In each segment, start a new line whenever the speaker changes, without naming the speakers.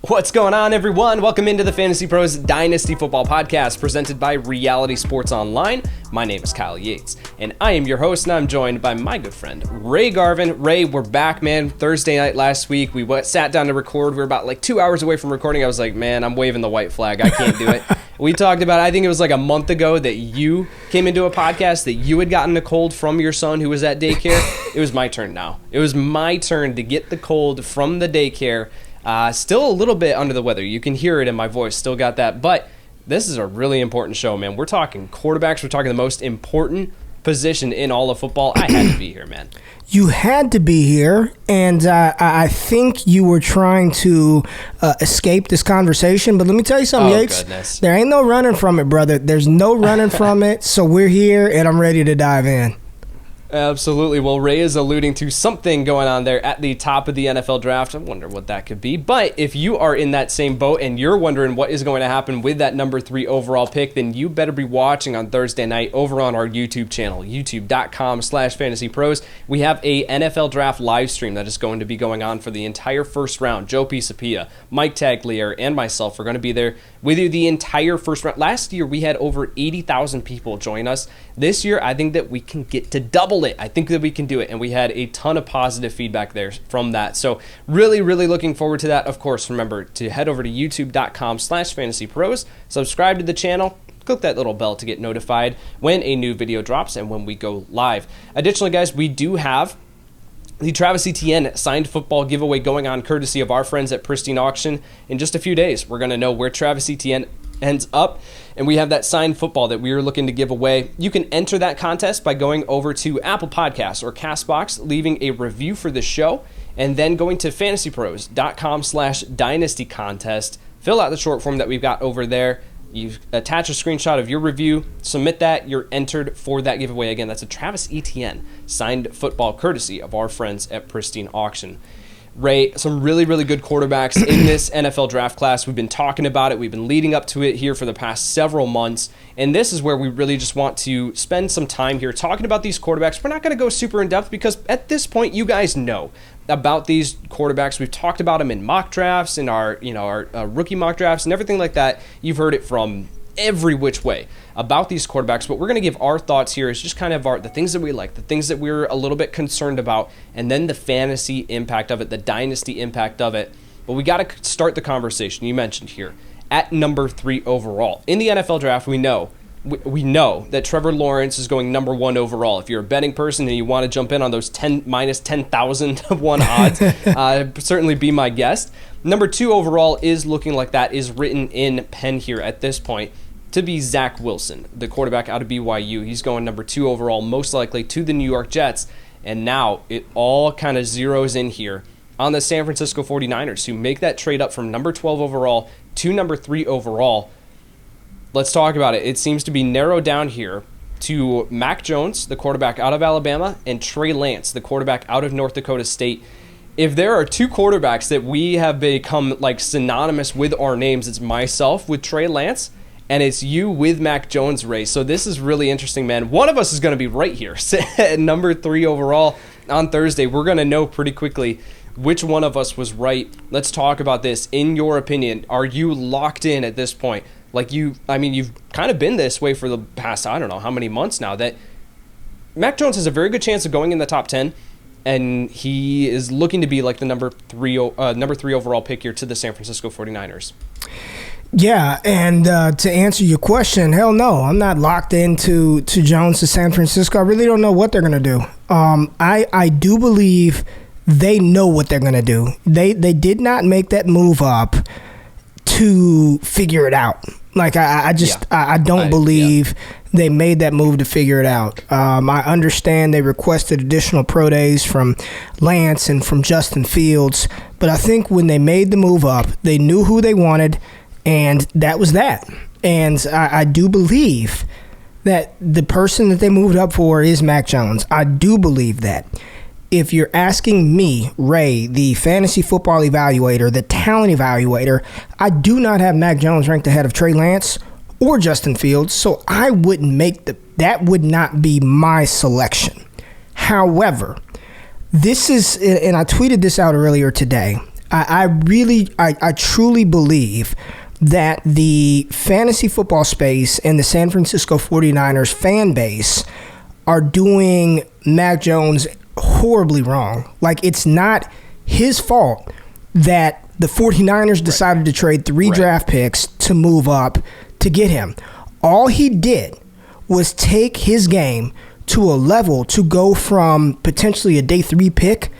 What's going on, everyone? Welcome into the FantasyPros Dynasty Football Podcast presented by Reality Sports Online. My name is Kyle Yates, and I am your host, and I'm joined by my good friend, Ray Garvin. Ray, we're back, man. Thursday night last week, we sat down to record. We were about 2 hours away from recording. I was like, man, I'm waving the white flag. I can't do it. We talked about, I think it was like a month ago that you came into a podcast that you had gotten a cold from your son who was at daycare. It was my turn now. It was my turn to get the cold from the daycare. Still a little bit under the weather. You can hear it in my voice. Still got that. But this is a really important show, man. We're talking quarterbacks. We're talking the most important position in all of football. I had to be here, man.
You had to be here, and I think you were trying to escape this conversation. But let me tell you something, Yates.
Goodness.
There ain't no running from it, brother. There's no running from it. So we're here, and I'm ready to dive in.
Absolutely. Well, Ray is alluding to something going on there at the top of the NFL draft. I wonder what that could be. But if you are in that same boat and you're wondering what is going to happen with that number 3 overall pick, then you better be watching on Thursday night over on our YouTube channel, youtube.com/FantasyPros. We have a NFL draft live stream that is going to be going on for the entire first round. Joe Pisapia, Mike Tagliere, and myself are going to be there with you the entire first round. Last year, we had over 80,000 people join us. This year, I think that we can get to double it. I think that we can do it, and we had a ton of positive feedback there from that. So really, really looking forward to that. Of course, remember to head over to youtube.com/FantasyPros, subscribe to the channel, click that little bell to get notified when a new video drops and when we go live. Additionally, guys, we do have the Travis Etienne signed football giveaway going on courtesy of our friends at Pristine Auction. In just a few days, we're going to know where Travis Etienne ends up, and we have that signed football that we are looking to give away. You can enter that contest by going over to Apple Podcasts or CastBox, leaving a review for the show, and then going to fantasypros.com/dynasty contest. Fill out the short form that we've got over there. You attach a screenshot of your review, submit that, you're entered for that giveaway. Again, that's a Travis Etienne signed football courtesy of our friends at Pristine Auction. Ray, some really, really good quarterbacks in this NFL draft class. We've been talking about it. We've been leading up to it here for the past several months. And this is where we really just want to spend some time here talking about these quarterbacks. We're not going to go super in depth because at this point, you guys know about these quarterbacks. We've talked about them in mock drafts, in our rookie mock drafts and everything like that. You've heard it from every which way about these quarterbacks, but we're going to give our thoughts here is just kind of the things that we like, the things that we're a little bit concerned about, and then the fantasy impact of it, the dynasty impact of it. But we got to start the conversation. You mentioned here at number 3 overall in the NFL draft. We know that Trevor Lawrence is going number 1 overall. If you're a betting person and you want to jump in on those minus 10,000 to 1 odds, certainly be my guest. Number 2 overall is looking like that is written in pen here at this point to be Zach Wilson, the quarterback out of BYU. He's going number 2 overall, most likely to the New York Jets. And now it all kind of zeroes in here on the San Francisco 49ers, who make that trade up from number 12 overall to number 3 overall. Let's talk about it. It seems to be narrowed down here to Mac Jones, the quarterback out of Alabama, and Trey Lance, the quarterback out of North Dakota State. If there are 2 quarterbacks that we have become synonymous with our names, it's myself with Trey Lance, and it's you with Mac Jones, Ray. So this is really interesting, man. One of us is going to be right here at number 3 overall on Thursday. We're going to know pretty quickly which one of us was right. Let's talk about this. In your opinion, are you locked in at this point? You've kind of been this way for the past, I don't know how many months now, that Mac Jones has a very good chance of going in the top 10, and he is looking to be like the number 3 overall pick here to the San Francisco 49ers.
Yeah, and to answer your question, hell no, I'm not locked into Jones to San Francisco. I really don't know what they're going to do. I do believe they know what they're going to do. They did not make that move up to figure it out. I don't believe they made that move to figure it out. I understand they requested additional pro days from Lance and from Justin Fields, but I think when they made the move up, they knew who they wanted, and that was that. And I do believe that the person that they moved up for is Mac Jones. I do believe that. If you're asking me, Ray, the fantasy football evaluator, the talent evaluator, I do not have Mac Jones ranked ahead of Trey Lance or Justin Fields, so I wouldn't that would not be my selection. However, this is, and I tweeted this out earlier today, I truly believe that the fantasy football space and the San Francisco 49ers fan base are doing Mac Jones horribly wrong. Like, it's not his fault that the 49ers decided to trade 3 draft picks to move up to get him. All he did was take his game to a level to go from potentially a day 3 pick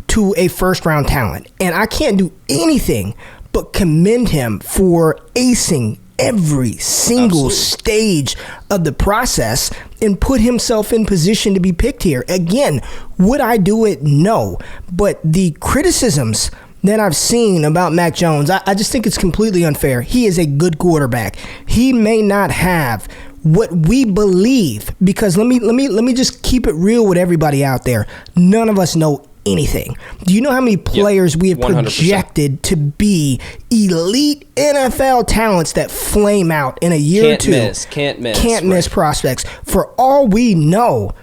to a first-round talent. And I can't do anything but commend him for acing every single stage of the process and put himself in position to be picked here. Again, would I do it? No. But the criticisms that I've seen about Mac Jones, I just think it's completely unfair. He is a good quarterback. He may not have what we believe, because let me just keep it real with everybody out there. None of us know anything. Do you know how many players we have 100%. Projected to be elite NFL talents that flame out in a year or two?
Can't
miss prospects. For all we know,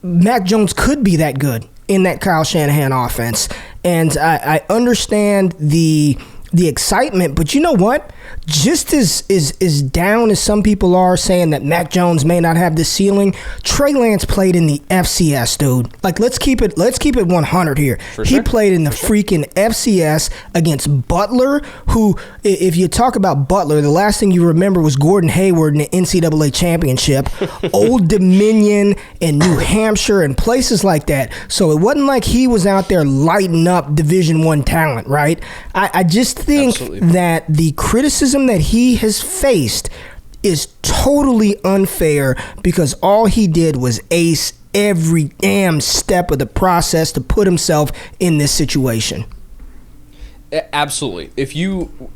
Mac Jones could be that good in that Kyle Shanahan offense. And I understand the excitement, but you know what? Just as down as some people are saying that Mac Jones may not have the ceiling, Trey Lance played in the FCS, dude. Like, let's keep it 100 here. He played in the freaking FCS against Butler, who, if you talk about Butler, the last thing you remember was Gordon Hayward in the NCAA championship, Old Dominion and New Hampshire and places like that. So it wasn't like he was out there lighting up Division I talent, right? I just think that the criticism that he has faced is totally unfair, because all he did was ace every damn step of the process to put himself in this situation.
Absolutely.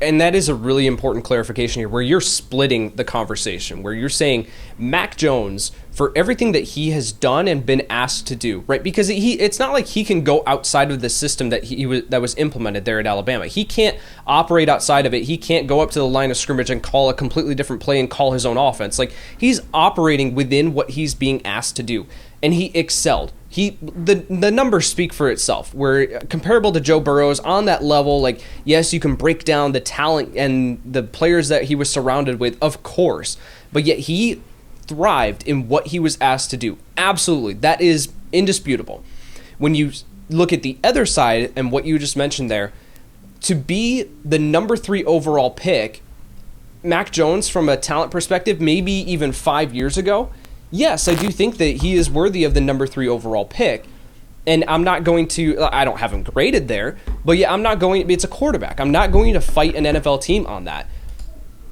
And that is a really important clarification here, where you're splitting the conversation, where you're saying Mac Jones, for everything that he has done and been asked to do, right? Because it's not like he can go outside of the system that that was implemented there at Alabama. He can't operate outside of it. He can't go up to the line of scrimmage and call a completely different play and call his own offense. Like, he's operating within what he's being asked to do, and he excelled. The numbers speak for itself. We're comparable to Joe Burrow's on that level. Like, yes, you can break down the talent and the players that he was surrounded with, of course, but yet he thrived in what he was asked to do. Absolutely. That is indisputable. When you look at the other side and what you just mentioned there, to be the number 3 overall pick, Mac Jones, from a talent perspective, maybe even 5 years ago, yes, I do think that he is worthy of the number 3 overall pick. And I don't have him graded there, but yeah, it's a quarterback. I'm not going to fight an NFL team on that.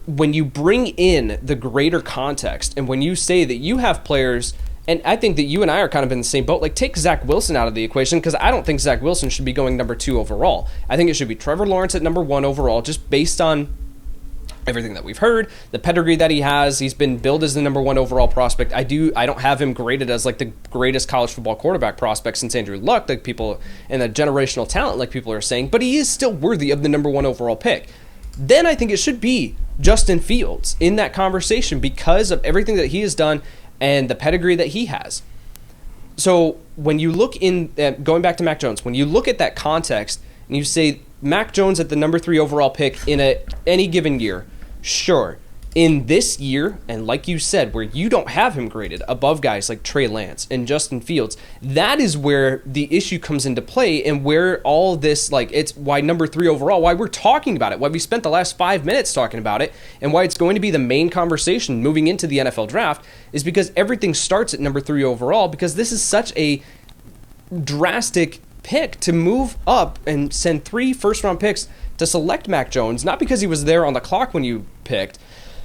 When you bring in the greater context, and when you say that you have players, and I think that you and I are kind of in the same boat, like, take Zach Wilson out of the equation, because I don't think Zach Wilson should be going number 2 overall. I think it should be Trevor Lawrence at number 1 overall, just based on everything that we've heard, the pedigree that he has. He's been billed as the number 1 overall prospect. I don't have him graded as like the greatest college football quarterback prospect since Andrew Luck, like people, and the generational talent, like people are saying, but he is still worthy of the number 1 overall pick. Then I think it should be Justin Fields in that conversation, because of everything that he has done and the pedigree that he has. So when you look going back to Mac Jones, when you look at that context and you say Mac Jones at the number 3 overall pick in any given year, sure. In this year, and like you said, where you don't have him graded above guys like Trey Lance and Justin Fields, that is where the issue comes into play, and where all this, like, it's why number 3 overall, why we're talking about it, why we spent the last 5 minutes talking about it, and why it's going to be the main conversation moving into the NFL draft, is because everything starts at number 3 overall, because this is such a drastic pick to move up and send 3 first-round picks to select Mac Jones, not because he was there on the clock when you picked,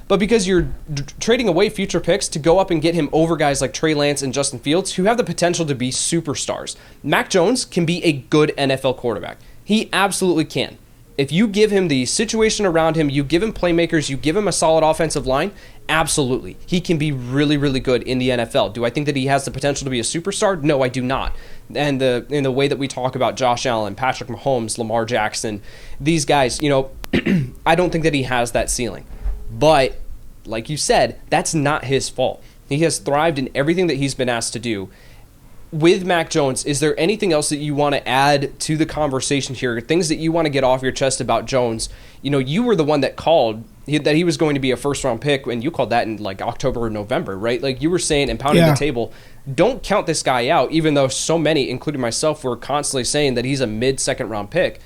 but because you're trading away future picks to go up and get him over guys like Trey Lance and Justin Fields, who have the potential to be superstars. Mac Jones can be a good NFL quarterback. He absolutely can. If you give him the situation around him, you give him playmakers, you give him a solid offensive line, absolutely. He can be really, really good in the NFL. Do I think that he has the potential to be a superstar? No, I do not. And in the way that we talk about Josh Allen, Patrick Mahomes, Lamar Jackson, these guys, I don't think that he has that ceiling. But, like you said, that's not his fault. He has thrived in everything that he's been asked to do. with Mac Jones, is there anything else that you want to add to the conversation here? Things that you want to get off your chest about Jones? You were the one that called that he was going to be a first-round pick, and you called that in like October or November, right? Like you were saying and pounding the table, don't count this guy out, even though so many, including myself, were constantly saying that he's a mid-second-round pick.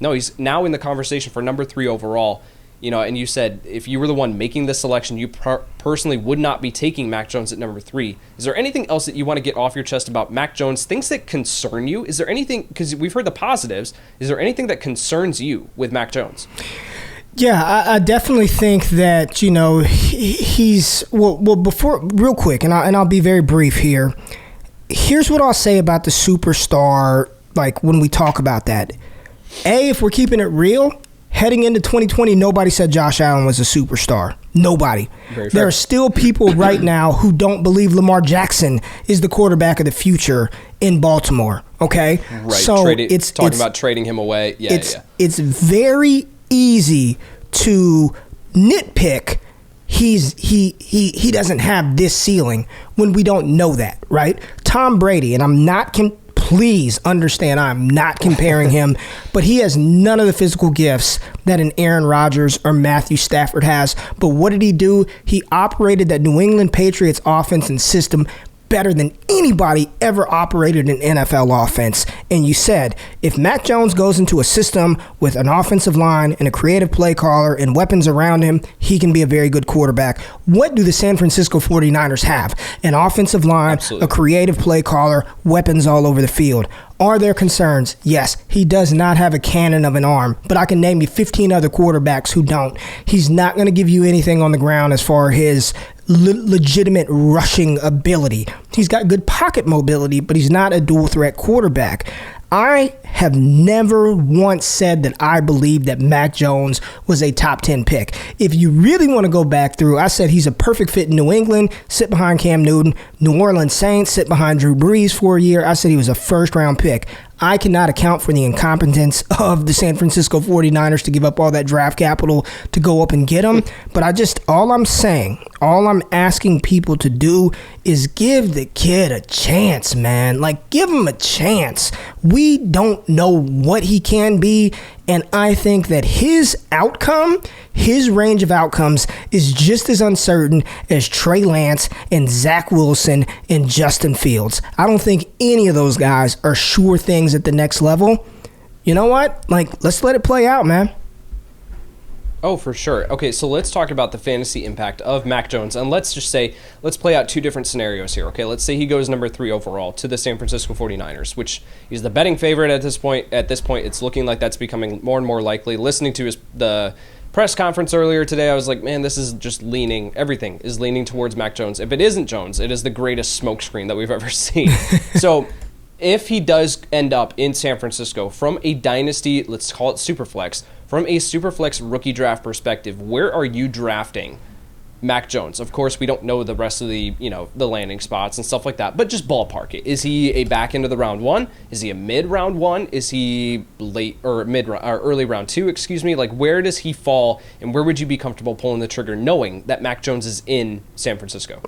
No, he's now in the conversation for number 3 overall. And you said if you were the one making this selection, you personally would not be taking Mac Jones at number 3. Is there anything else that you want to get off your chest about Mac Jones, things that concern you? Is there anything, because we've heard the positives, is there anything that concerns you with Mac Jones?
Yeah, I definitely think that, he's, before, real quick, and I'll be very brief here. Here's what I'll say about the superstar, like when we talk about that. If we're keeping it real, heading into 2020, nobody said Josh Allen was a superstar. Nobody. There are still people right now who don't believe Lamar Jackson is the quarterback of the future in Baltimore. Okay,
right. So it's talking about trading him away.
It's very easy to nitpick. He doesn't have this ceiling when we don't know that, right? Tom Brady, and I'm not. Please understand, I'm not comparing him, but he has none of the physical gifts that an Aaron Rodgers or Matthew Stafford has. But what did he do? He operated that New England Patriots offense and system better than anybody ever operated an NFL offense. And you said, if Mac Jones goes into a system with an offensive line and a creative play caller and weapons around him, he can be a very good quarterback. What do the San Francisco 49ers have? An offensive line,
Absolutely.
A creative play caller, weapons all over the field. Are there concerns? Yes, he does not have a cannon of an arm, but I can name you 15 other quarterbacks who don't. He's not going to give you anything on the ground as far as his legitimate rushing ability. He's got good pocket mobility, but he's not a dual threat quarterback. I have never once said that I believe that Mac Jones was a top 10 pick. If you really want to go back through, I said he's a perfect fit in New England, sit behind Cam Newton. New Orleans Saints, sit behind Drew Brees for a year. I said he was a first-round pick. I cannot account for the incompetence of the San Francisco 49ers to give up all that draft capital to go up and get him. But all I'm asking people to do is give the kid a chance, man. Like, give him a chance. We don't know what he can be, and I think that his range of outcomes is just as uncertain as Trey Lance and Zach Wilson and Justin Fields. I don't think any of those guys are sure things at the next level. You know what? Like, let's let it play out, man.
Oh, for sure. Okay, so let's talk about the fantasy impact of Mac Jones. And let's play out 2 different scenarios here. Okay, let's say he goes number 3 overall to the San Francisco 49ers, which he's the betting favorite at this point. At this point, it's looking like that's becoming more and more likely. Listening to the press conference earlier today, I was like, man, this is just everything is leaning towards Mac Jones. If it isn't Jones, it is the greatest smokescreen that we've ever seen. So if he does end up in San Francisco from a dynasty, let's call it Superflex, from a Superflex rookie draft perspective, where are you drafting Mac Jones? Of course, we don't know the rest of the landing spots and stuff like that, but just ballpark it. Is he a back end of the round 1? Is he a mid round 1? Is he late or early round 2? Excuse me. Like, where does he fall, and where would you be comfortable pulling the trigger, knowing that Mac Jones is in San Francisco?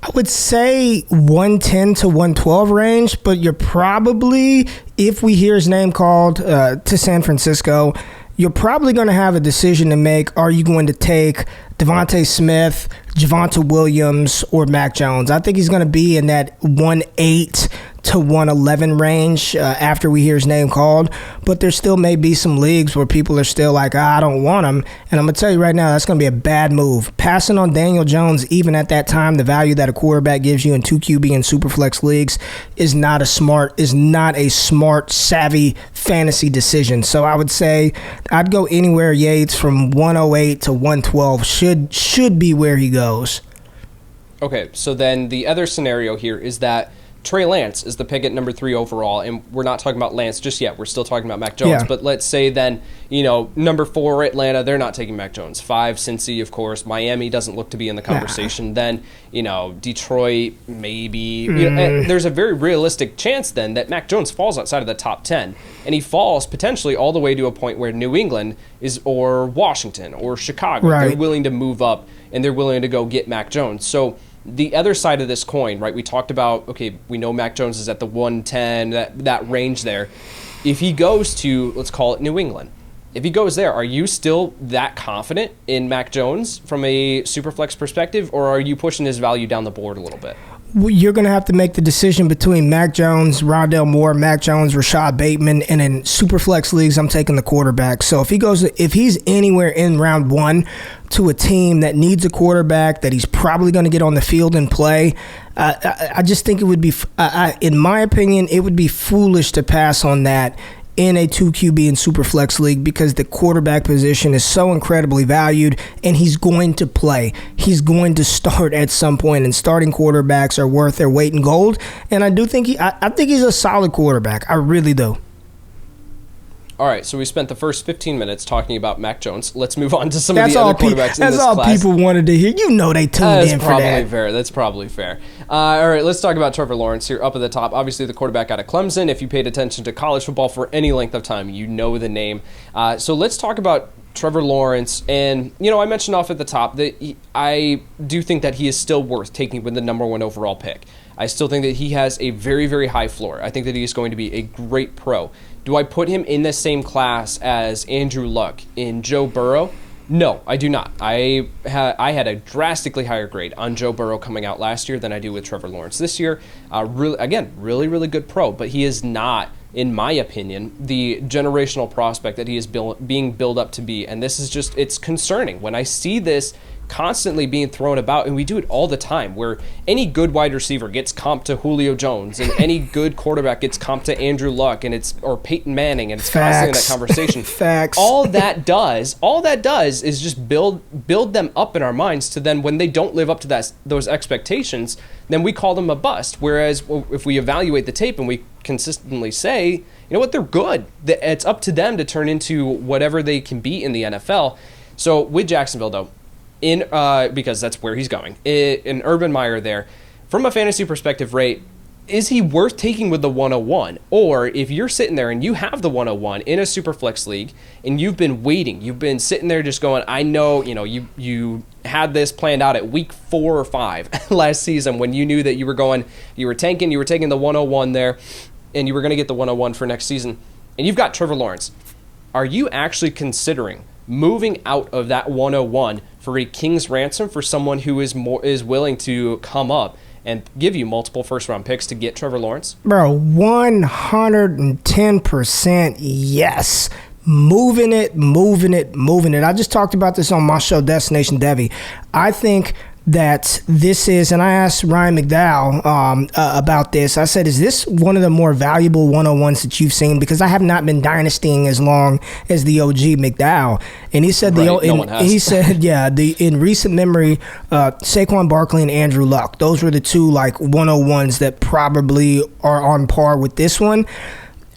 I would say 110 to 112 range, but you're probably, if we hear his name called to San Francisco, you're probably going to have a decision to make. Are you going to take Devontae Smith, Javonte Williams, or Mac Jones? I think he's going to be in that 1-8 to 111 range after we hear his name called. But there still may be some leagues where people are still like, I don't want him. And I'm going to tell you right now, that's going to be a bad move. Passing on Daniel Jones, even at that time, the value that a quarterback gives you in 2 QB and Superflex leagues is not a smart, savvy fantasy decision. So I would say I'd go anywhere Yates from 108 to 112 should be where he goes.
Okay, so then the other scenario here is that Trey Lance is the pick at number 3 overall, and we're not talking about Lance just yet. We're still talking about Mac Jones.
Yeah.
But let's say then, number 4, Atlanta, they're not taking Mac Jones. 5, Cincy, of course. Miami doesn't look to be in the conversation. Then, Detroit, maybe. There's a very realistic chance then that Mac Jones falls outside of the top 10, and he falls potentially all the way to a point where New England or Washington or Chicago,
right,
they're willing to move up, and they're willing to go get Mac Jones. So The other side of this coin, right? We talked about, okay, we know Mac Jones is at the 110, that range there. If he goes to, let's call it New England, if he goes there, are you still that confident in Mac Jones from a Superflex perspective, or are you pushing his value down the board a little bit?
You're going to have to make the decision between Mac Jones, Rondale Moore, Mac Jones, Rashad Bateman, and in Superflex leagues, I'm taking the quarterback. So if he's anywhere in round 1 to a team that needs a quarterback that he's probably going to get on the field and play, I just think it would be, in my opinion, it would be foolish to pass on that in a 2QB and Superflex league, because the quarterback position is so incredibly valued, and he's going to play. He's going to start at some point, and starting quarterbacks are worth their weight in gold. And I do think I think he's a solid quarterback. I really do.
All right, so we spent the first 15 minutes talking about Mac Jones. Let's move on to some of the other quarterbacks in this class.
That's all people wanted to hear. You know they tuned in for that.
That's probably fair. All right, let's talk about Trevor Lawrence here up at the top. Obviously, the quarterback out of Clemson. If you paid attention to college football for any length of time, you know the name. So let's talk about Trevor Lawrence. And, I mentioned off at the top that I do think that he is still worth taking with the number 1 overall pick. I still think that he has a very, very high floor. I think that he is going to be a great pro. Do I put him in the same class as Andrew Luck in Joe Burrow? No, I do not. I had a drastically higher grade on Joe Burrow coming out last year than I do with Trevor Lawrence this year. Really, really good pro, but he is not, in my opinion, the generational prospect that he is being built up to be. And this is just, it's concerning when I see this constantly being thrown about, and we do it all the time, where any good wide receiver gets comped to Julio Jones, and any good quarterback gets comped to Andrew Luck, or Peyton Manning, and it's constantly in that conversation.
Facts.
All that does is just build them up in our minds to then when they don't live up to those expectations, then we call them a bust. Whereas if we evaluate the tape and we consistently say, you know what, they're good. It's up to them to turn into whatever they can be in the NFL. So with Jacksonville, though, because that's where he's going, in Urban Meyer there, from a fantasy perspective, Ray, is he worth taking with the 101? Or if you're sitting there and you have the 101 in a Superflex league and you've been waiting, you've been sitting there just going, I know, you had this planned out at week 4 or 5 last season when you knew that you were taking the 101 there, and you were going to get the 101 for next season, and you've got Trevor Lawrence. Are you actually considering moving out of that 101 for a king's ransom for someone who is willing to come up and give you multiple first-round picks to get Trevor Lawrence?
Bro, 110% yes. Moving it. I just talked about this on my show, Destination Devi. I think that this is, and I asked Ryan McDowell about this. I said, is this one of the more valuable 101s that you've seen? Because I have not been dynastying as long as the OG McDowell. And he said, in recent memory, Saquon Barkley and Andrew Luck, those were the two 101s that probably are on par with this one.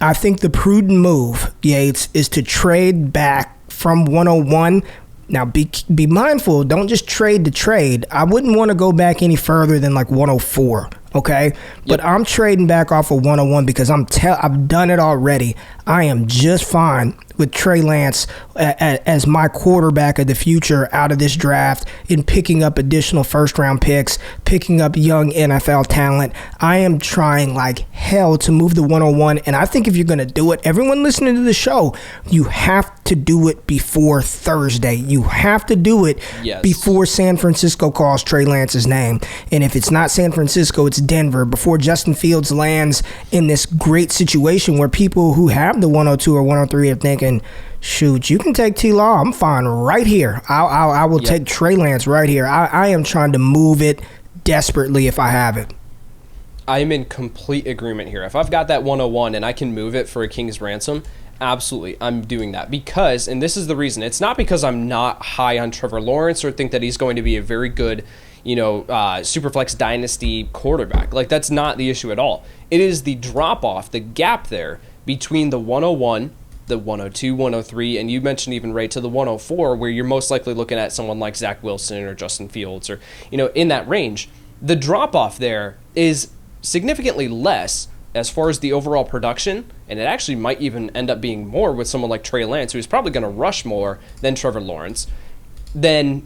I think the prudent move, Yates, is to trade back from 101. Now, be mindful. Don't just trade to trade. I wouldn't want to go back any further than 104, okay? Yep. But I'm trading back off of 101 because I've done it already. I am just fine with Trey Lance as my quarterback of the future out of this draft, in picking up additional first-round picks, picking up young NFL talent. I am trying like hell to move the 101, and I think if you're going to do it, everyone listening to the show, you have to do it before Thursday. You have to do it before San Francisco calls Trey Lance's name. And if it's not San Francisco, it's Denver, before Justin Fields lands in this great situation where people who have the 102 or 103 are thinking, shoot, you can take T-Law. I'm fine right here. I will take Trey Lance right here. I am trying to move it desperately if I have it.
I am in complete agreement here. If I've got that 101 and I can move it for a king's ransom, absolutely, I'm doing that. Because, and this is the reason, it's not because I'm not high on Trevor Lawrence or think that he's going to be a very good, Superflex Dynasty quarterback. Like, that's not the issue at all. It is the drop-off, the gap there between the 101, the 102, 103, and you mentioned even right to the 104, where you're most likely looking at someone like Zach Wilson or Justin Fields or, in that range. The drop-off there is significantly less as far as the overall production, and it actually might even end up being more with someone like Trey Lance, who's probably going to rush more than Trevor Lawrence. then,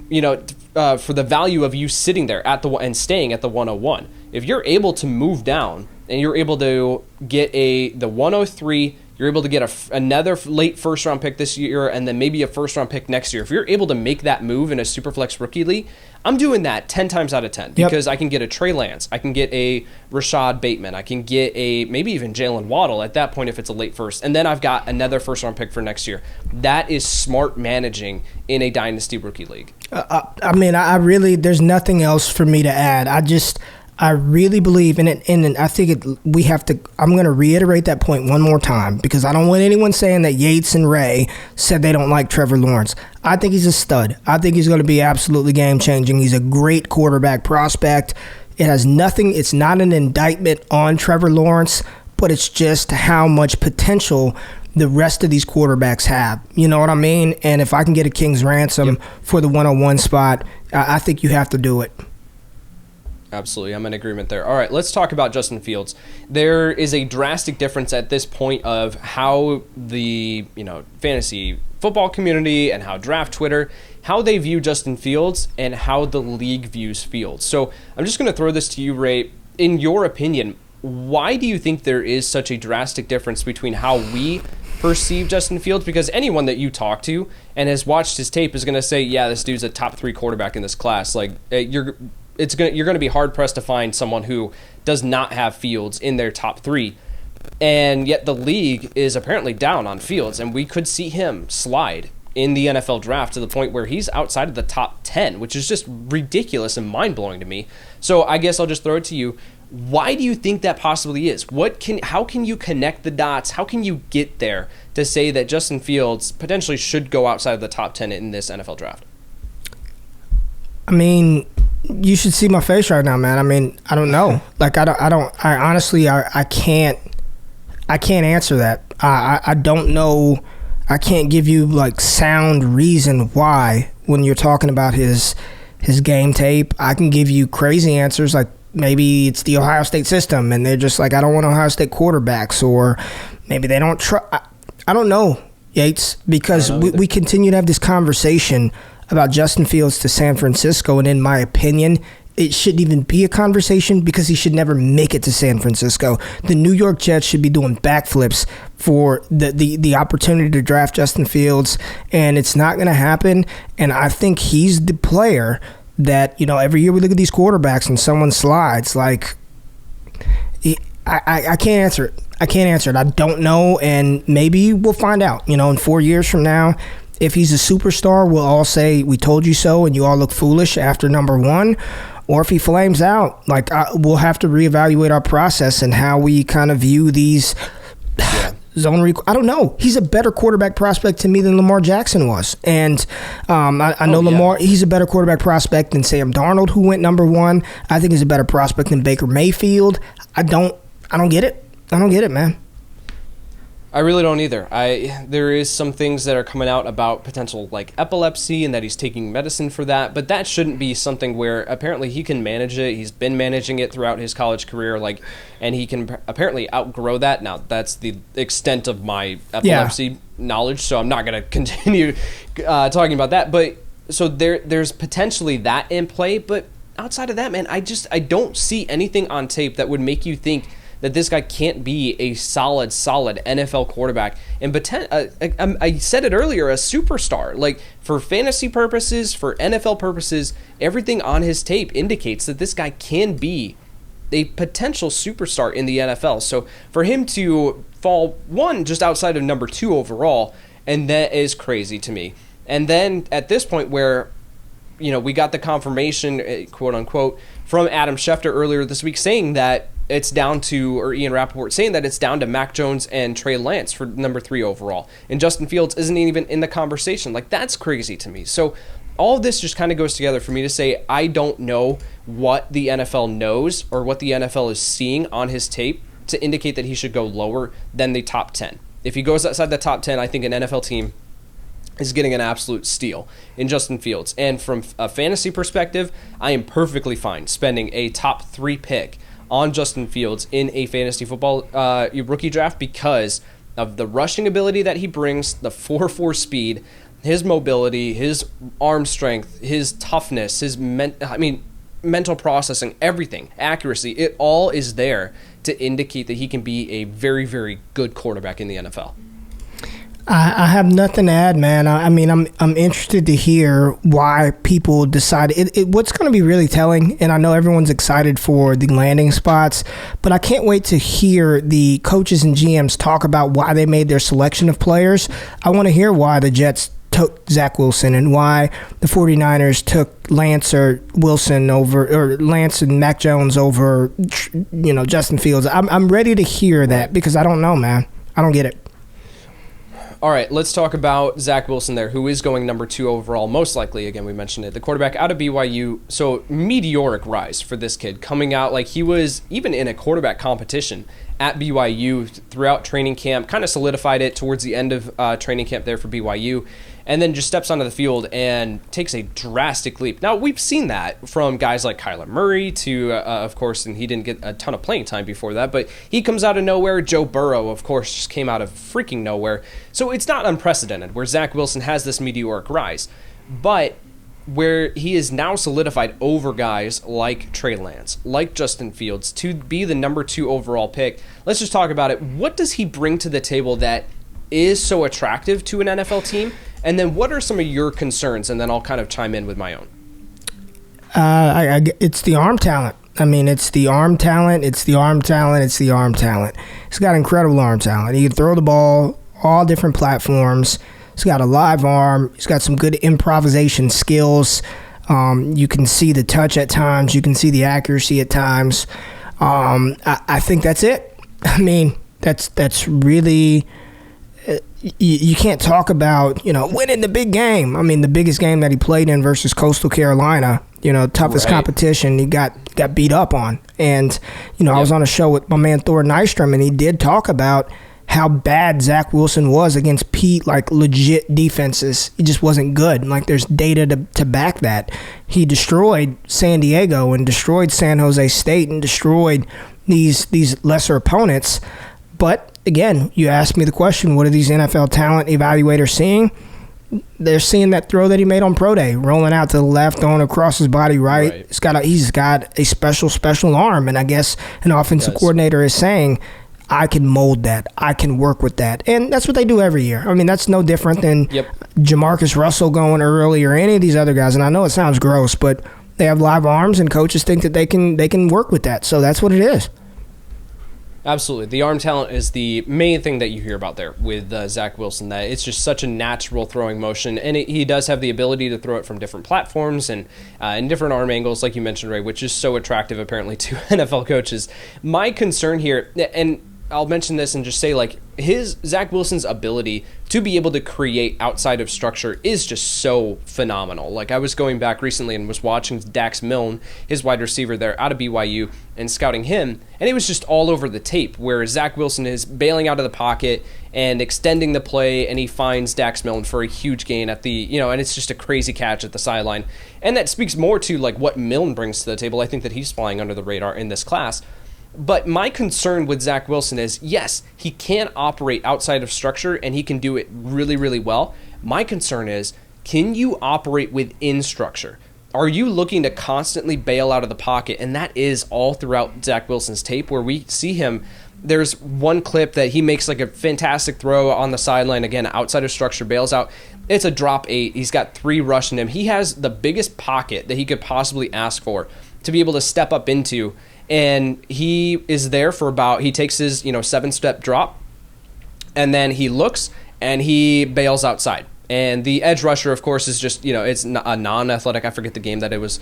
for the value of you sitting there at the and staying at the 101. If you're able to move down and you're able to get the 103, you're able to get another late first-round pick this year and then maybe a first-round pick next year. If you're able to make that move in a Superflex rookie league, I'm doing that 10 times out of 10 because I can get a Trey Lance. I can get a Rashad Bateman. I can get maybe even Jalen Waddle at that point if it's a late first. And then I've got another first-round pick for next year. That is smart managing in a Dynasty rookie league.
There's nothing else for me to add. I really believe in it, and I think I'm going to reiterate that point one more time because I don't want anyone saying that Yates and Ray said they don't like Trevor Lawrence. I think he's a stud. I think he's going to be absolutely game-changing. He's a great quarterback prospect. It's not an indictment on Trevor Lawrence, but it's just how much potential the rest of these quarterbacks have. You know what I mean? And if I can get a king's ransom for the 101 spot, I think you have to do it.
Absolutely. I'm in agreement there. All right, let's talk about Justin Fields. There is a drastic difference at this point of how the, fantasy football community and how draft Twitter, how they view Justin Fields and how the league views Fields. So I'm just going to throw this to you, Ray. In your opinion, why do you think there is such a drastic difference between how we perceive Justin Fields? Because anyone that you talk to and has watched his tape is going to say, yeah, this dude's a top 3 quarterback in this class. Like, you're going to be hard-pressed to find someone who does not have Fields in their top 3. And yet the league is apparently down on Fields, and we could see him slide in the NFL draft to the point where he's outside of the top 10, which is just ridiculous and mind-blowing to me. So I guess I'll just throw it to you. Why do you think that possibly is? How can you connect the dots? How can you get there to say that Justin Fields potentially should go outside of the top 10 in this NFL draft?
You should see my face right now, man. I don't know. Like, I honestly can't answer that. I don't know. I can't give you like sound reason why when you're talking about his game tape. I can give you crazy answers like maybe it's the Ohio State system and they're just like, I don't want Ohio State quarterbacks, or maybe they don't try. I don't know, Yates, because we continue to have this conversation about Justin Fields to San Francisco, and in my opinion, it shouldn't even be a conversation because he should never make it to San Francisco. The New York Jets should be doing backflips for the opportunity to draft Justin Fields, and it's not going to happen. And I think he's the player that, every year we look at these quarterbacks and someone slides. Like, I can't answer it. I don't know, and maybe we'll find out, in 4 years from now. If he's a superstar, we'll all say, we told you so, and you all look foolish after number 1. Or if he flames out, we'll have to reevaluate our process and how we kind of view these zone. I don't know. He's a better quarterback prospect to me than Lamar Jackson was. And I know Lamar, he's a better quarterback prospect than Sam Darnold, who went number 1. I think he's a better prospect than Baker Mayfield. I don't get it. I don't get it, man.
I really don't either. There is some things that are coming out about potential like epilepsy and that he's taking medicine for that, but that shouldn't be something where apparently he can manage it. He's been managing it throughout his college career, and he can apparently outgrow that. Now, that's the extent of my epilepsy knowledge, so I'm not going to continue talking about that. But so there's potentially that in play, but outside of that, man, I don't see anything on tape that would make you think that this guy can't be a solid NFL quarterback. And I said it earlier, a superstar. Like, for fantasy purposes, for NFL purposes, everything on his tape indicates that this guy can be a potential superstar in the NFL. So for him to fall just outside of number 2 overall, and that is crazy to me. And then at this point where, we got the confirmation, quote unquote, from Adam Schefter earlier this week saying that it's down to, or Ian Rappaport saying that it's down to Mac Jones and Trey Lance for number 3 overall. And Justin Fields isn't even in the conversation. Like, that's crazy to me. So all of this just kind of goes together for me to say I don't know what the NFL knows or what the NFL is seeing on his tape to indicate that he should go lower than the top 10. If he goes outside the top 10, I think an NFL team is getting an absolute steal in Justin Fields. And from a fantasy perspective, I am perfectly fine spending a top 3 pick on Justin Fields in a fantasy football rookie draft because of the rushing ability that he brings, the 4.4 speed, his mobility, his arm strength, his toughness, his mental processing, everything, accuracy, it all is there to indicate that he can be a very, very good quarterback in the NFL.
I have nothing to add, man. I'm interested to hear why people decided. What's going to be really telling, and I know everyone's excited for the landing spots, but I can't wait to hear the coaches and GMs talk about why they made their selection of players. I want to hear why the Jets took Zach Wilson and why the 49ers took Lance or Wilson over, or Lance and Mac Jones over, Justin Fields. I'm ready to hear that because I don't know, man. I don't get it.
All right, let's talk about Zach Wilson there, who is going number 2 overall, most likely. Again, we mentioned it. The quarterback out of BYU. So meteoric rise for this kid, coming out like he was even in a quarterback competition at BYU throughout training camp, kind of solidified it towards the end of training camp there for BYU, and then just steps onto the field and takes a drastic leap. Now, we've seen that from guys like Kyler Murray to, of course, and he didn't get a ton of playing time before that, but he comes out of nowhere. Joe Burrow, of course, just came out of freaking nowhere. So it's not unprecedented where Zach Wilson has this meteoric rise. But where he is now solidified over guys like Trey Lance, like Justin Fields, to be the number 2 overall pick, let's just talk about it. What does he bring to the table that is so attractive to an NFL team? And then what are some of your concerns? And then I'll kind of chime in with my own.
It's the arm talent. It's the arm talent. It's the arm talent. It's the arm talent. He's got incredible arm talent. He can throw the ball all different platforms. He's got a live arm. He's got some good improvisation skills. You can see the touch at times. You can see the accuracy at times. I think that's it. That's really... You can't talk about, winning the big game. The biggest game that he played in versus Coastal Carolina, toughest competition, he got beat up on. And, I was on a show with my man Thor Nystrom, and he did talk about how bad Zach Wilson was against legit defenses. He just wasn't good. There's data to back that. He destroyed San Diego and destroyed San Jose State and destroyed these lesser opponents. But again, you asked me the question, what are these NFL talent evaluators seeing? They're seeing that throw that he made on Pro Day, rolling out to the left, going across his body right. He's got a special arm, and I guess an offensive coordinator is saying, I can mold that. I can work with that. And that's what they do every year. That's no different than Jamarcus Russell going early or any of these other guys. And I know it sounds gross, but they have live arms, and coaches think that they can work with that. So that's what it is.
Absolutely. The arm talent is the main thing that you hear about there with Zach Wilson, that it's just such a natural throwing motion, and he does have the ability to throw it from different platforms and in different arm angles, like you mentioned, Ray, which is so attractive apparently to NFL coaches. My concern here, and I'll mention this and just say, Zach Wilson's ability to be able to create outside of structure is just so phenomenal. I was going back recently and was watching Dax Milne, his wide receiver there out of BYU, and scouting him, and it was just all over the tape where Zach Wilson is bailing out of the pocket and extending the play, and he finds Dax Milne for a huge gain at the, and it's just a crazy catch at the sideline. And that speaks more to what Milne brings to the table. I think that he's flying under the radar in this class. But my concern with Zach Wilson is, yes, he can operate outside of structure and he can do it really, really well. My concern is, can you operate within structure? Are you looking to constantly bail out of the pocket? And that is all throughout Zach Wilson's tape where we see him. There's one clip that he makes a fantastic throw on the sideline, again, outside of structure, bails out. It's a drop 8. He's got 3 rushing him. He has the biggest pocket that he could possibly ask for to be able to step up into. And he is there for he takes his 7-step drop, and then he looks and he bails outside. And the edge rusher, of course, is just it's a non-athletic. I forget the game that it was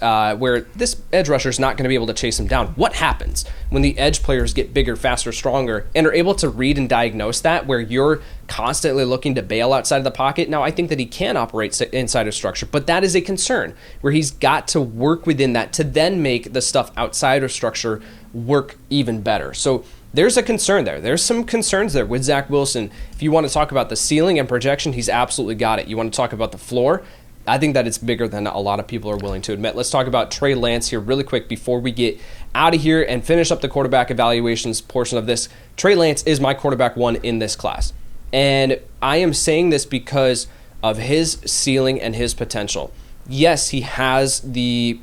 where this edge rusher is not going to be able to chase him down. What happens when the edge players get bigger, faster, stronger, and are able to read and diagnose that? Where you're constantly looking to bail outside of the pocket. Now, I think that he can operate inside of structure, but that is a concern where he's got to work within that to then make the stuff outside of structure work even better. So there's a concern there. There's some concerns there with Zach Wilson. If you want to talk about the ceiling and projection, he's absolutely got it. You want to talk about the floor? I think that it's bigger than a lot of people are willing to admit. Let's talk about Trey Lance here really quick before we get out of here and finish up the quarterback evaluations portion of this. Trey Lance is my quarterback 1 in this class. And I am saying this because of his ceiling and his potential. Yes, he has the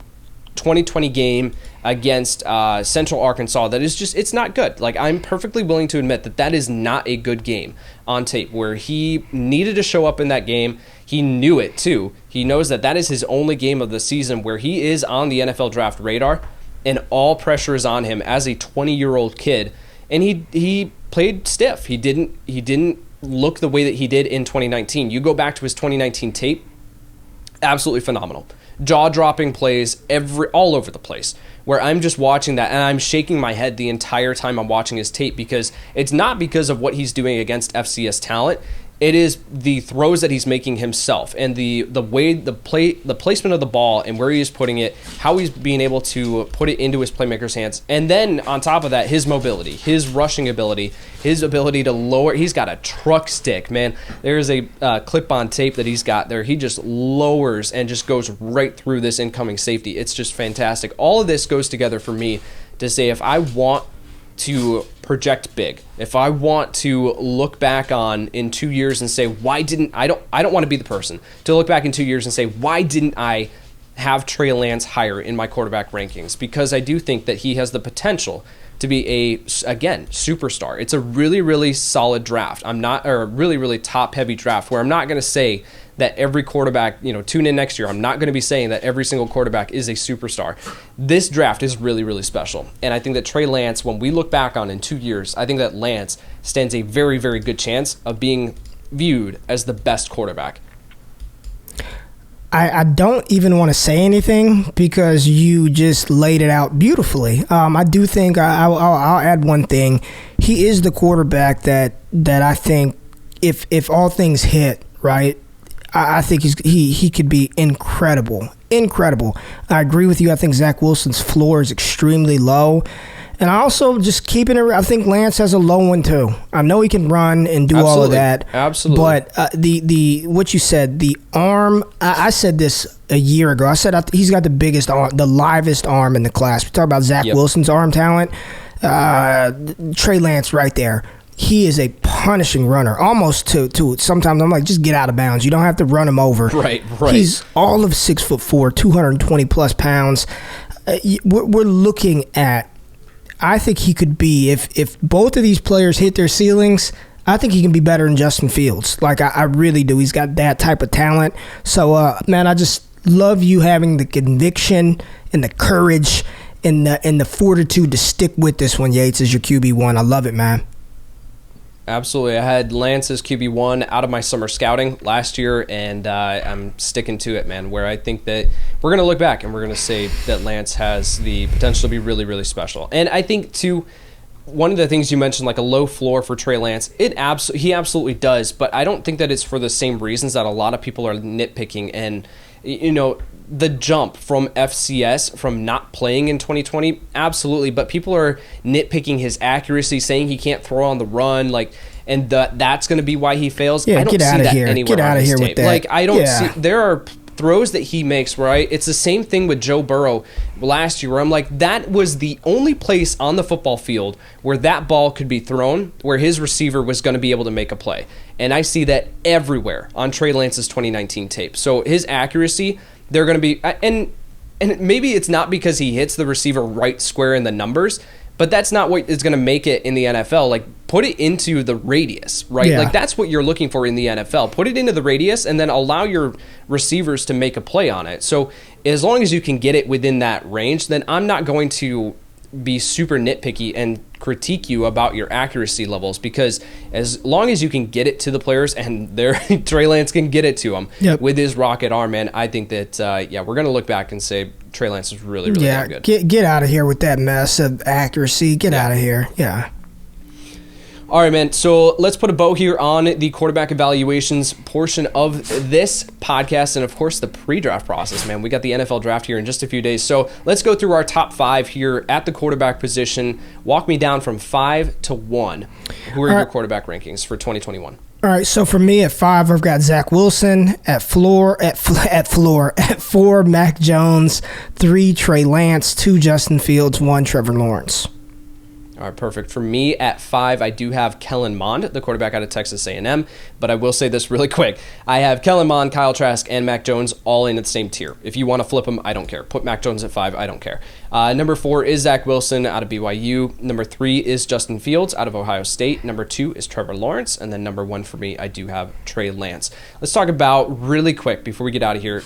2020 game against Central Arkansas that is just, it's not good. Like, I'm perfectly willing to admit that that is not a good game on tape, where he needed to show up in that game. He knew it too. He knows that that is his only game of the season where he is on the NFL draft radar, and all pressure is on him as a 20-year-old kid. And he played stiff. He didn't look the way that he did in 2019. You go back to his 2019 tape, absolutely phenomenal. Jaw-dropping plays all over the place, where I'm just watching that and I'm shaking my head the entire time I'm watching his tape, because it's not because of what he's doing against FCS talent. It is the throws that he's making himself, and the way the placement of the ball and where he is putting it, how he's being able to put it into his playmaker's hands. And then on top of that, his mobility, his rushing ability, his ability to lower. He's got a truck stick, man. There's a clip on tape that he's got there. He just lowers and just goes right through this incoming safety. It's just fantastic. All of this goes together for me to say, if I want to project big, if I want to look back on in 2 years and say, why didn't I don't want to be the person to look back in 2 years and say, why didn't I have Trey Lance higher in my quarterback rankings? Because I do think that he has the potential to be again, superstar. It's a really, really solid draft. A really, really top heavy draft, where I'm not going to say that every quarterback, tune in next year, I'm not going to be saying that every single quarterback is a superstar. This draft is really, really special. And I think that Trey Lance, when we look back on in 2 years, I think that Lance stands a very, very good chance of being viewed as the best quarterback.
I don't even want to say anything because you just laid it out beautifully. I do think I'll add one thing. He is the quarterback that I think if all things hit right, I think he could be incredible. I agree with you. I think Zach Wilson's floor is extremely low. And I also just keeping it, I think Lance has a low one too. I know he can run and do all of that.
Absolutely.
But the what you said, the arm, I said this a year ago. I said he's got the biggest arm, the livest arm in the class. We talk about Zach Wilson's arm talent. Trey Lance right there. He is a punishing runner, almost to sometimes I'm like, just get out of bounds. You don't have to run him over.
Right.
He's all of 6'4", 220 plus pounds. We're looking at, I think he could be, if both of these players hit their ceilings, I think he can be better than Justin Fields. Like, I really do. He's got that type of talent. So, man, I just love you having the conviction and the courage and the fortitude to stick with this one, Yates, as your QB1. I love it, man.
Absolutely. I had Lance as QB1 out of my summer scouting last year, and I'm sticking to it, man, where I think that we're going to look back and we're going to say that Lance has the potential to be really, really special. And I think, too, one of the things you mentioned, like a low floor for Trey Lance, he absolutely does, but I don't think that it's for the same reasons that a lot of people are nitpicking. And, the jump from FCS, from not playing in 2020, absolutely, but people are nitpicking his accuracy, saying he can't throw on the run, and that's going to be why he fails.
Yeah,
I don't see that
here.
anywhere
Get out
on
of
his
here
tape.
with that.
I don't see. There are throws that he makes, right? It's the same thing with Joe Burrow last year, where I'm like, that was the only place on the football field where that ball could be thrown, where his receiver was going to be able to make a play. And I see that everywhere on Trey Lance's 2019 tape. So his accuracy, they're going to be, and maybe it's not because he hits the receiver right square in the numbers, but that's not what is going to make it in the NFL. Like, put it into the radius, right?
Yeah.
Like, that's what you're looking for in the NFL. Put it into the radius and then allow your receivers to make a play on it. So as long as you can get it within that range, then I'm not going to be super nitpicky and critique you about your accuracy levels, because as long as you can get it to the players, and Trey Lance can get it to them with his rocket arm, man, I think that we're going to look back and say Trey Lance is really, really damn good.
Get out of here with that mess of accuracy. Get out of here. Yeah.
All right, man. So let's put a bow here on the quarterback evaluations portion of this podcast, and of course the pre-draft process, man. We got the NFL draft here in just a few days. So let's go through our top 5 here at the quarterback position. Walk me down from 5 to 1. Who are your quarterback rankings for 2021?
All right, so for me at 5, I've got Zach Wilson. At 4, Mac Jones. 3, Trey Lance. 2, Justin Fields. 1, Trevor Lawrence.
All right, perfect. For me at 5, I do have Kellen Mond, the quarterback out of Texas A&M, but I will say this really quick. I have Kellen Mond, Kyle Trask, and Mac Jones all in at the same tier. If you want to flip them, I don't care. Put Mac Jones at 5, I don't care. Number 4 is Zach Wilson out of BYU. Number 3 is Justin Fields out of Ohio State. Number 2 is Trevor Lawrence. And then number 1 for me, I do have Trey Lance. Let's talk about, really quick before we get out of here,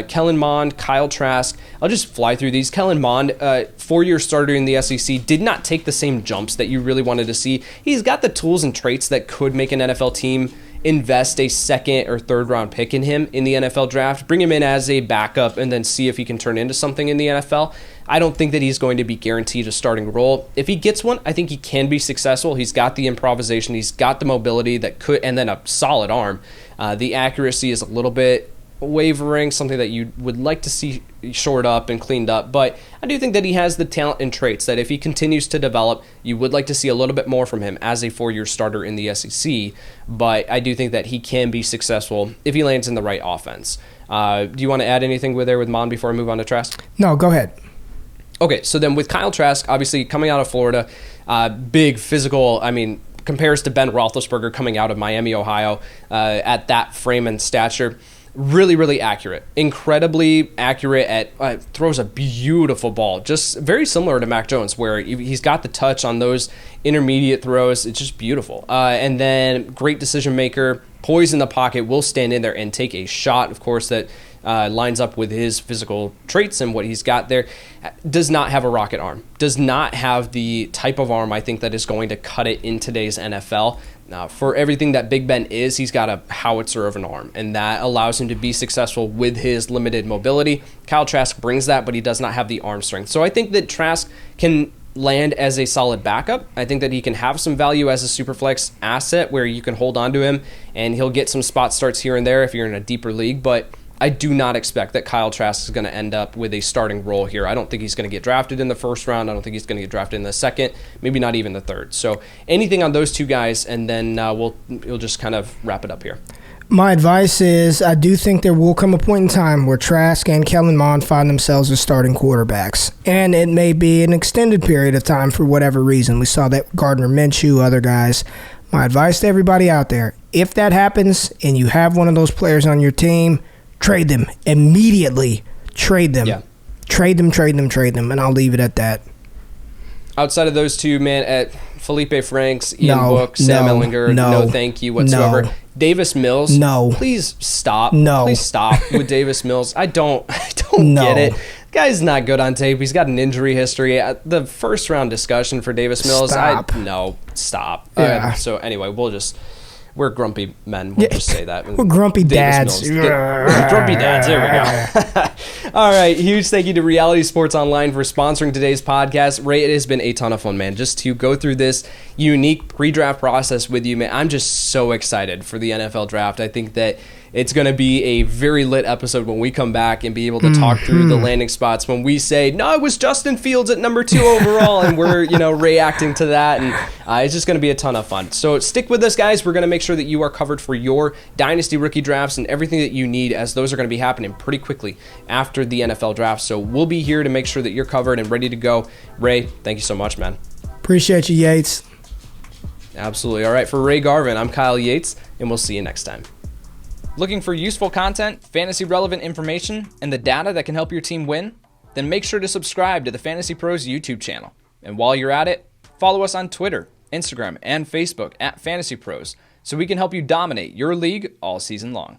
Kellen Mond, Kyle Trask. I'll just fly through these. Kellen Mond, 4-year starter in the SEC, did not take the same jumps that you really wanted to see. He's got the tools and traits that could make an NFL team invest a second or third round pick in him in the NFL draft, bring him in as a backup, and then see if he can turn into something in the NFL. I don't think that he's going to be guaranteed a starting role. If he gets one, I think he can be successful. He's got the improvisation, he's got the mobility that could, and then a solid arm. The accuracy is a little bit wavering, something that you would like to see shored up and cleaned up, but I do think that he has the talent and traits that if he continues to develop, you would like to see a little bit more from him as a 4-year starter in the SEC, but I do think that he can be successful if he lands in the right offense. Do you want to add anything with Mond before I move on to Trask?
No, go ahead.
Okay, so then with Kyle Trask, obviously coming out of Florida, big physical, compares to Ben Roethlisberger coming out of Miami, Ohio, at that frame and stature. Really, really accurate. Incredibly accurate at throws a beautiful ball. Just very similar to Mac Jones, where he's got the touch on those intermediate throws. It's just beautiful. And then great decision maker, poised in the pocket, will stand in there and take a shot, of course, that lines up with his physical traits and what he's got there. Does not have a rocket arm. Does not have the type of arm I think that is going to cut it in today's NFL. Now, for everything that Big Ben is, he's got a howitzer of an arm, and that allows him to be successful with his limited mobility. Kyle Trask brings that, but he does not have the arm strength. So I think that Trask can land as a solid backup. I think that he can have some value as a superflex asset where you can hold on to him, and he'll get some spot starts here and there if you're in a deeper league, but I do not expect that Kyle Trask is going to end up with a starting role here. I don't think he's going to get drafted in the first round. I don't think he's going to get drafted in the second, maybe not even the third. So anything on those two guys, and then we'll just kind of wrap it up here.
My advice is I do think there will come a point in time where Trask and Kellen Mond find themselves as starting quarterbacks. And it may be an extended period of time for whatever reason. We saw that Gardner Minshew, other guys. My advice to everybody out there, if that happens and you have one of those players on your team, trade them immediately. Trade them.
Yeah.
Trade them, and I'll leave it at that.
Outside of those two, man, at Felipe Franks, Ian Book, Sam Ellinger, no thank you whatsoever.
No.
Davis Mills, please stop. Please stop with Davis Mills. I don't get it. The guy's not good on tape. He's got an injury history. The first round discussion for Davis Mills, stop.
Yeah.
So anyway, we're grumpy men. We'll just say that.
We're grumpy dads.
Grumpy dads. There we go. All right. Huge thank you to Reality Sports Online for sponsoring today's podcast. Ray, it has been a ton of fun, man. Just to go through this unique pre-draft process with you, man. I'm just so excited for the NFL draft. I think that it's going to be a very lit episode when we come back and be able to talk through the landing spots when we say, no, it was Justin Fields at number 2 overall, and we're, reacting to that, and it's just going to be a ton of fun. So stick with us, guys. We're going to make sure that you are covered for your Dynasty rookie drafts and everything that you need, as those are going to be happening pretty quickly after the NFL draft. So we'll be here to make sure that you're covered and ready to go. Ray, thank you so much, man.
Appreciate you, Yates.
Absolutely. All right, for Ray Garvin, I'm Kyle Yates, and we'll see you next time. Looking for useful content, fantasy-relevant information, and the data that can help your team win? Then make sure to subscribe to the FantasyPros YouTube channel. And while you're at it, follow us on Twitter, Instagram, and Facebook at FantasyPros so we can help you dominate your league all season long.